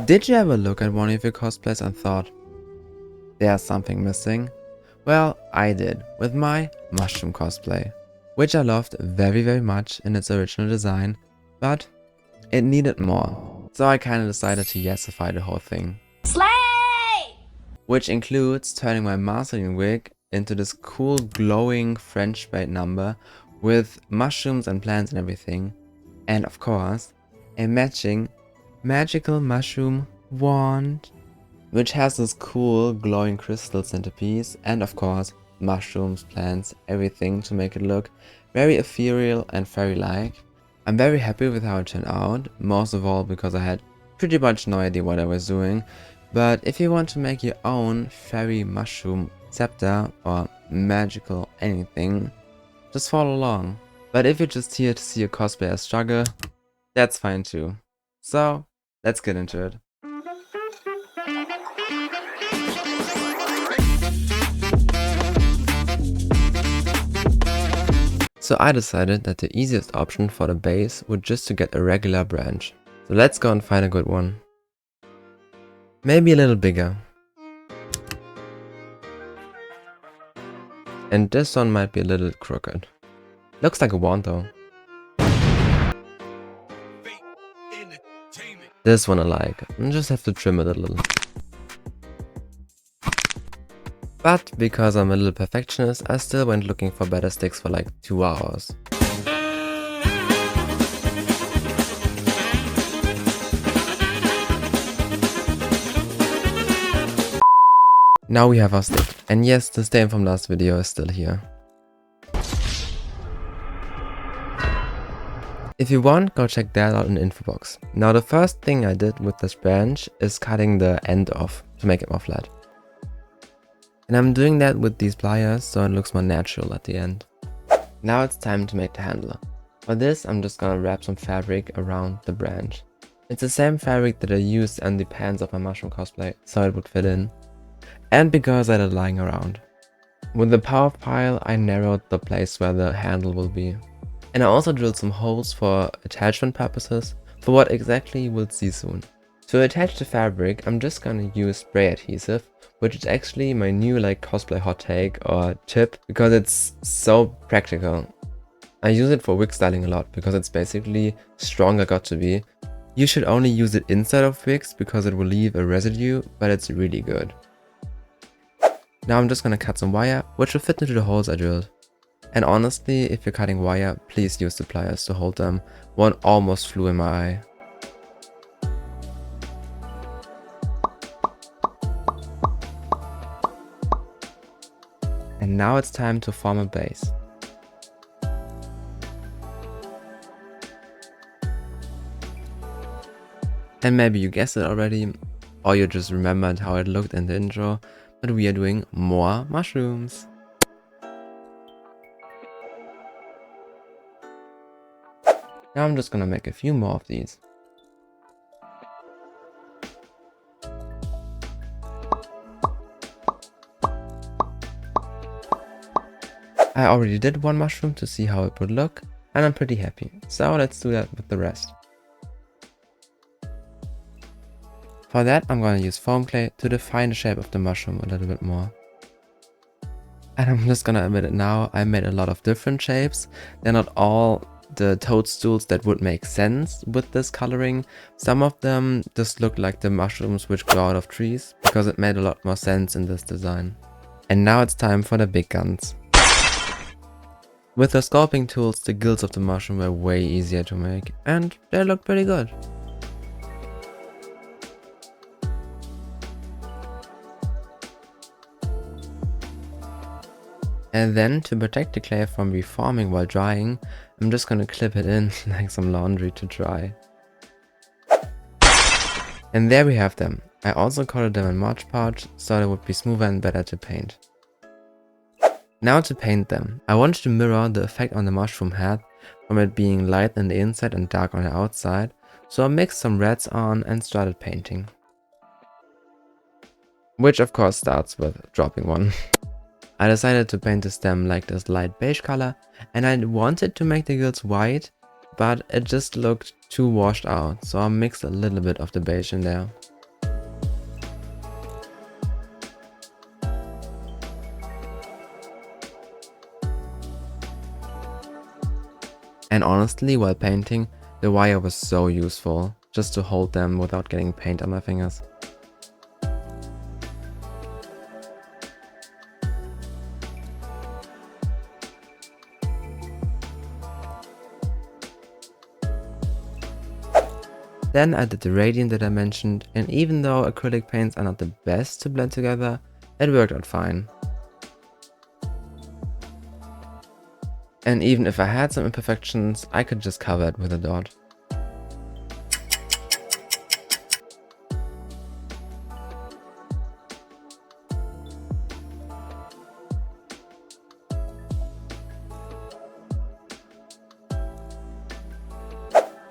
Did you ever look at one of your cosplays and thought, there's something missing? Well, I did with my mushroom cosplay, which I loved very much in its original design, but it needed more. So I kinda decided to yasify the whole thing. Slay! Which includes turning my mastering wig into this cool glowing French braid number with mushrooms and plants and everything. And of course, a matching magical mushroom wand, which has this cool glowing crystal centerpiece, and of course mushrooms, plants, everything to make it look very ethereal and fairy-like. I'm very happy with how it turned out, most of all because I had pretty much no idea what I was doing. But if you want to make your own fairy mushroom scepter or magical anything, just follow along. But if you're just here to see a cosplayer struggle, that's fine too. So let's get into it. So I decided that the easiest option for the base would just to get a regular branch. So let's go and find a good one. Maybe a little bigger. And this one might be a little crooked. Looks like a wand though. This one I like. I just have to trim it a little. But because I'm a little perfectionist, I still went looking for better sticks for like 2 hours. Now we have our stick. And yes, the stain from last video is still here. If you want, go check that out in the info box. Now the first thing I did with this branch is cutting the end off to make it more flat. And I'm doing that with these pliers so it looks more natural at the end. Now it's time to make the handle. For this I'm just gonna wrap some fabric around the branch. It's the same fabric that I used on the pants of my mushroom cosplay so it would fit in. And because I had it lying around. With the power file I narrowed the place where the handle will be. And I also drilled some holes for attachment purposes for what exactly you will see soon. To attach the fabric I'm just gonna use spray adhesive, which is actually my new cosplay hot take or tip because it's so practical. I use it for wig styling a lot because it's basically stronger got to be. You should only use it inside of wigs because it will leave a residue, but it's really good. Now I'm just gonna cut some wire, which will fit into the holes I drilled. And honestly, if you're cutting wire, please use the pliers to hold them. One almost flew in my eye. And now it's time to form a base. And maybe you guessed it already, or you just remembered how it looked in the intro, but we are doing more mushrooms. Now I'm just gonna make a few more of these. I already did one mushroom to see how it would look, and I'm pretty happy. So let's do that with the rest. For that I'm gonna use foam clay to define the shape of the mushroom a little bit more. And I'm just gonna admit it now, I made a lot of different shapes. They're not all the toadstools that would make sense with this coloring. Some of them just look like the mushrooms which grow out of trees, because it made a lot more sense in this design. And now it's time for the big guns. With the sculpting tools, the gills of the mushroom were way easier to make, and they look pretty good. And then, to protect the clay from reforming while drying, I'm just gonna clip it in like some laundry to dry. And there we have them. I also coated them in Mod Podge so they would be smoother and better to paint. Now to paint them. I wanted to mirror the effect on the mushroom head from it being light on the inside and dark on the outside, so I mixed some reds on and started painting. Which of course starts with dropping one. I decided to paint the stem like this light beige color, and I wanted to make the gills white, but it just looked too washed out, so I mixed a little bit of the beige in there. And honestly, while painting, the wire was so useful, just to hold them without getting paint on my fingers. Then I did the radiant that I mentioned, and even though acrylic paints are not the best to blend together, it worked out fine. And even if I had some imperfections, I could just cover it with a dot.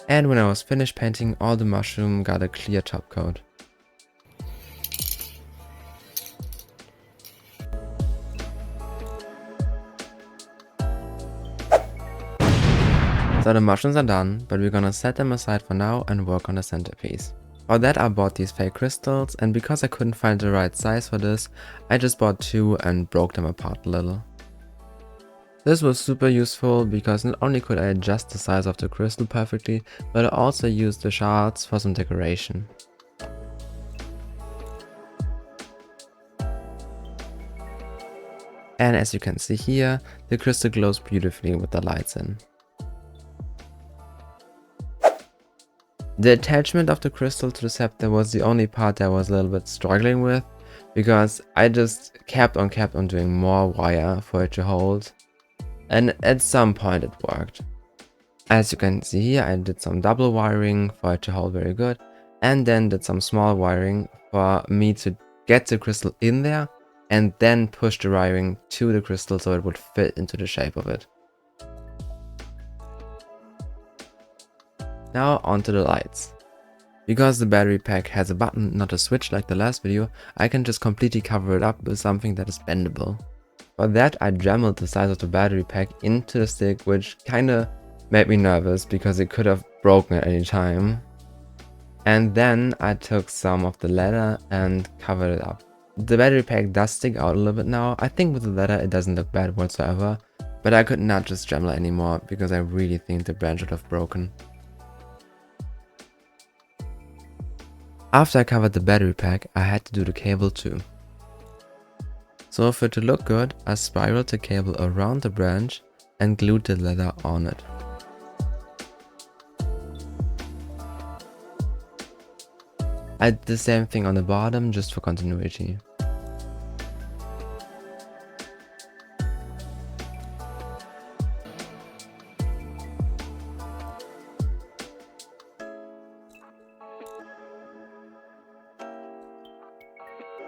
And when I was finished painting, all the mushroom got a clear top coat. So the mushrooms are done, but we're gonna set them aside for now and work on the centerpiece. For that I bought these fake crystals, and because I couldn't find the right size for this, I just bought two and broke them apart a little. This was super useful because not only could I adjust the size of the crystal perfectly, but I also used the shards for some decoration. And as you can see here, the crystal glows beautifully with the lights in. The attachment of the crystal to the scepter was the only part that I was a little bit struggling with, because I just kept on doing more wire for it to hold. And at some point it worked. As you can see here, I did some double wiring for it to hold very good, and then did some small wiring for me to get the crystal in there and then push the wiring to the crystal so it would fit into the shape of it. Now onto the lights. Because the battery pack has a button, not a switch like the last video, I can just completely cover it up with something that is bendable. For that I jammed the size of the battery pack into the stick, which kinda made me nervous because it could have broken at any time. And then I took some of the leather and covered it up. The battery pack does stick out a little bit now. I think with the leather it doesn't look bad whatsoever, but I could not just jam it anymore because I really think the branch would have broken. After I covered the battery pack, I had to do the cable too. So for it to look good, I spiraled the cable around the branch and glued the leather on it. I did the same thing on the bottom just for continuity.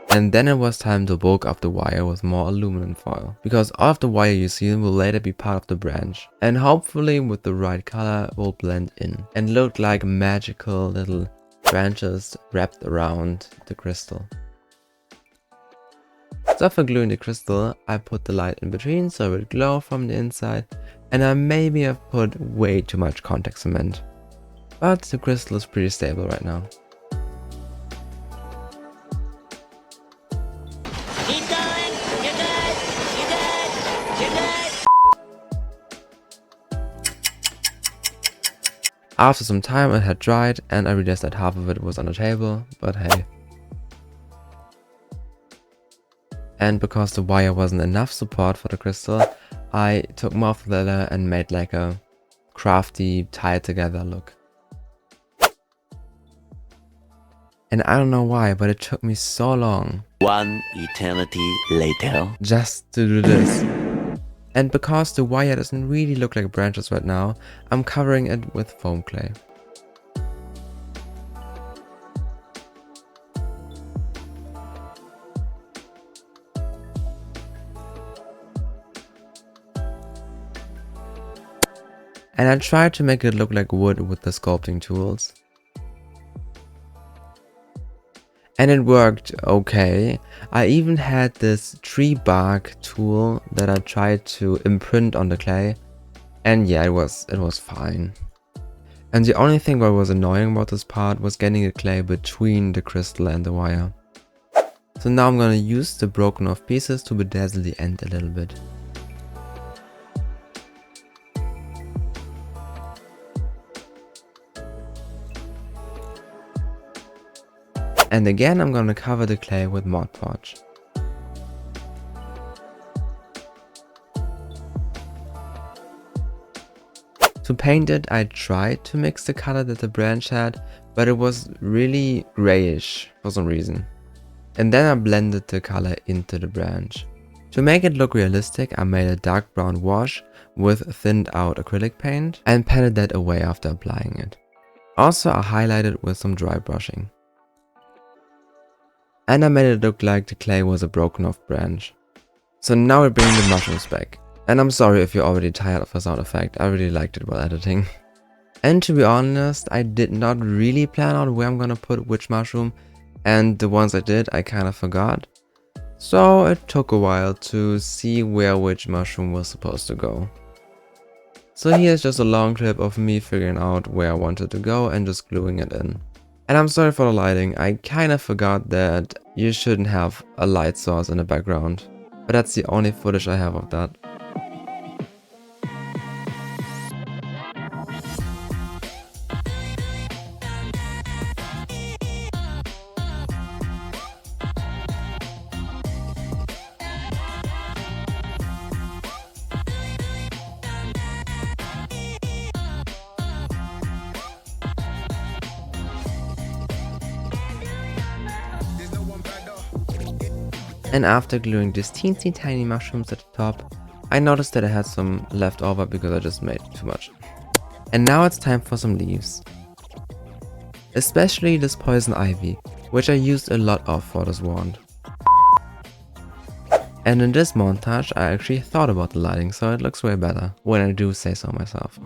And then it was time to bulk up the wire with more aluminum foil, because all of the wire you see will later be part of the branch, and hopefully with the right color will blend in and look like magical little branches wrapped around the crystal. So for gluing the crystal, I put the light in between so it would glow from the inside, and I maybe have put way too much contact cement. But the crystal is pretty stable right now. After some time it had dried and I realized that half of it was on the table, but hey. And because the wire wasn't enough support for the crystal, I took more of the leather and made like a crafty, tied together look. And I don't know why, but it took me so long. One eternity later. Just to do this. And because the wire doesn't really look like branches right now, I'm covering it with foam clay. And I tried to make it look like wood with the sculpting tools. And it worked okay. I even had this tree bark tool that I tried to imprint on the clay. And yeah, it was fine. And the only thing that was annoying about this part was getting the clay between the crystal and the wire. So now I'm gonna use the broken off pieces to bedazzle the end a little bit. And again, I'm gonna cover the clay with Mod Podge. To paint it, I tried to mix the color that the branch had, but it was really grayish for some reason. And then I blended the color into the branch. To make it look realistic, I made a dark brown wash with thinned out acrylic paint and patted that away after applying it. Also, I highlighted with some dry brushing. And I made it look like the clay was a broken off branch. So now we're bringing the mushrooms back. And I'm sorry if you're already tired of the sound effect, I really liked it while editing. And to be honest, I did not really plan out where I'm gonna put which mushroom, and the ones I did I kinda forgot. So it took a while to see where which mushroom was supposed to go. So here's just a long clip of me figuring out where I wanted to go and just gluing it in. And I'm sorry for the lighting, I kinda forgot that you shouldn't have a light source in the background. But that's the only footage I have of that. And after gluing these teensy tiny mushrooms at the top, I noticed that I had some left over because I just made too much. And now it's time for some leaves. Especially this poison ivy, which I used a lot of for this wand. And in this montage I actually thought about the lighting, so it looks way better, when I do say so myself.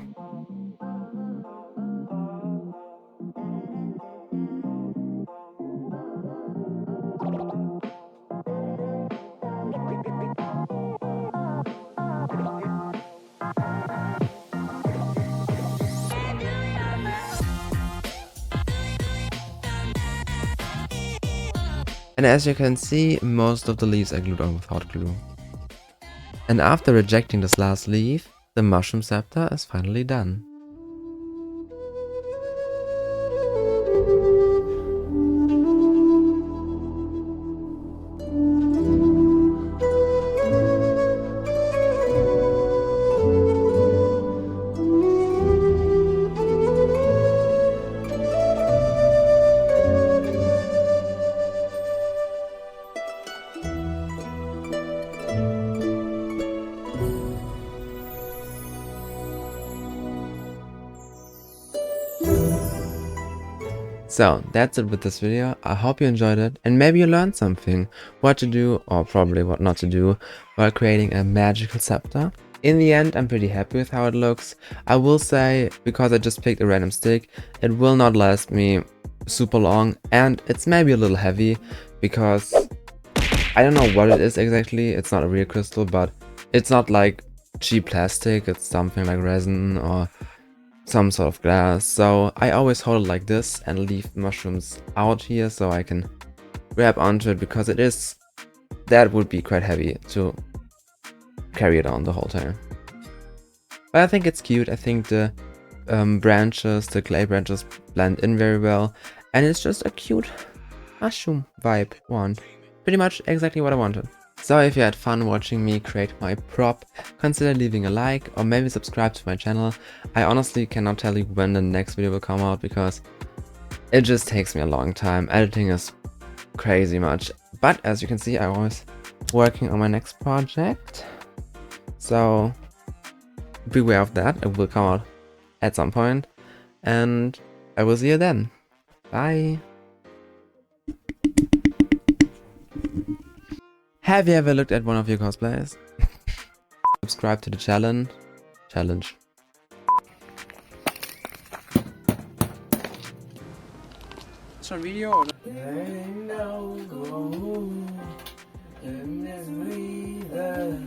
And as you can see, most of the leaves are glued on without glue. And after rejecting this last leaf, the mushroom scepter is finally done. So that's it with this video. I hope you enjoyed it and maybe you learned something, what to do or probably what not to do while creating a magical scepter. In the end, I'm pretty happy with how it looks. I will say, because I just picked a random stick, it will not last me super long and it's maybe a little heavy because I don't know what it is exactly. It's not a real crystal, but it's not like cheap plastic. It's something like resin or some sort of glass. So I always hold it like this and leave mushrooms out here so I can grab onto it, because that would be quite heavy to carry it on the whole time. But I think it's cute. I think the branches, the clay branches blend in very well, and it's just a cute mushroom vibe wand. Pretty much exactly what I wanted. So if you had fun watching me create my prop, consider leaving a like or maybe subscribe to my channel. I honestly cannot tell you when the next video will come out because it just takes me a long time. Editing is crazy much. But as you can see, I'm always working on my next project. So beware of that. It will come out at some point. And I will see you then. Bye. Have you ever looked at one of your cosplays? Subscribe to the challenge. It's a video. Ain't no gold in this river.